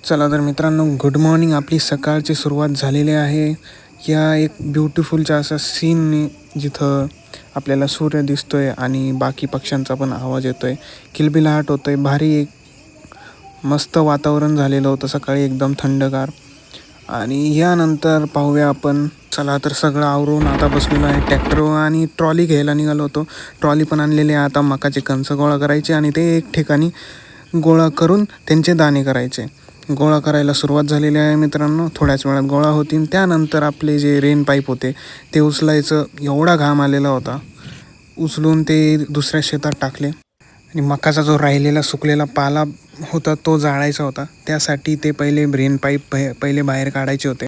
चला तर मित्रांनो, गुड मॉर्निंग. आपली सकाळची सुरुवात झालेली आहे या एक ब्युटिफुलच्या असा सीनने, जिथं आपल्याला सूर्य दिसतोय आणि बाकी पक्ष्यांचा पण आवाज येतोय, किलबिलाट होतोय. भारी एक मस्त वातावरण झालेलं होतं सकाळी, एकदम थंडगार. आणि यानंतर पाहूया आपण. चला तर सगळं आवरून आता बसलेलो आहे ट्रॅक्टरवर आणि ट्रॉली घ्यायला निघालो होतो. ट्रॉली पण आणलेली आहे. आता मकाचे कणस गोळा करायचे आणि ते एक ठिकाणी गोळा करून त्यांचे दाणे करायचे. गोळा करायला सुरुवात झालेली आहे मित्रांनो. थोड्याच वेळात गोळा होतील. त्यानंतर आपले जे रेन पाईप होते ते उचलायचं. एवढा घाम आलेला होता, उचलून ते दुसऱ्या शेतात टाकले. आणि मकाचा जो राहिलेला सुकलेला पाला होता तो जाळायचा होता. त्यासाठी ते पहिले रेन पाईप पहिले बाहेर काढायचे होते.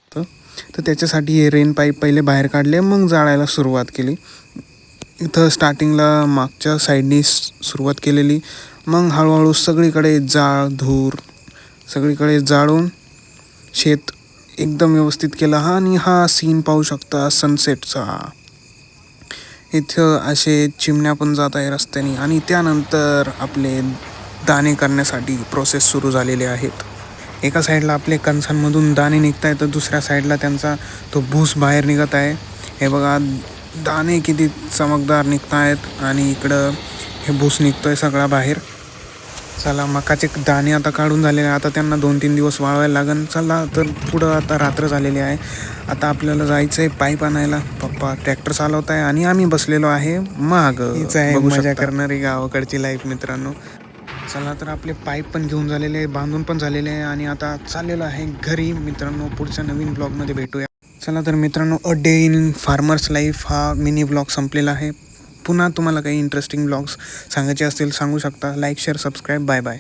तर त्याच्यासाठी हे रेन पाईप पहिले बाहेर काढले, मग जाळायला सुरुवात केली. इथं स्टार्टिंगला मागच्या साईडनी सुरुवात केलेली. मग हळूहळू सगळीकडे जाळ धूर सगळीकडे जाळून शेत एकदम व्यवस्थित केलं. आणि हा सीन पाहू शकता सनसेटचा. इथं असे चिमण्या पण जात आहे रस्त्याने. आणि त्यानंतर आपले दाणे करण्यासाठी प्रोसेस सुरू झालेले आहेत. एका साईडला आपले कणसांमधून दाणे निघत आहेत, तर दुसऱ्या साईडला त्यांचा तो भूस बाहेर निघत आहे. हे बघा, दाणे किती चमकदार निघत आहेत आणि इकडं हे भूस निघतोय सगळा बाहेर. चला, मकाचे दाणे आता काढून झालेले. आता त्यांना 2-3 दिवस वाळवायला लागेल. चला तर पुढं आता रात्र झालेली आहे. आता आपल्याला जायचं आहे पाईप आणायला. पप्पा ट्रॅक्टर चालवत आहे आणि आम्ही बसलेलो आहे माग. हीच आहे मजा करणारी गावाकडची लाईफ मित्रांनो. चला तर आपले पाईप पण घेऊन झालेले आहे, बांधून पण झालेले आहे आणि आता चाललेलो आहे घरी मित्रांनो. पुढच्या नवीन ब्लॉगमध्ये भेटूया. चला तर मित्रांनो, a day in farmers life हा मिनी ब्लॉग संपलेला आहे. पुन्हा तुम्हाला काही इंटरेस्टिंग ब्लॉग्स सांगायचे असतील सांगू शकता. Like, share, subscribe. Bye bye.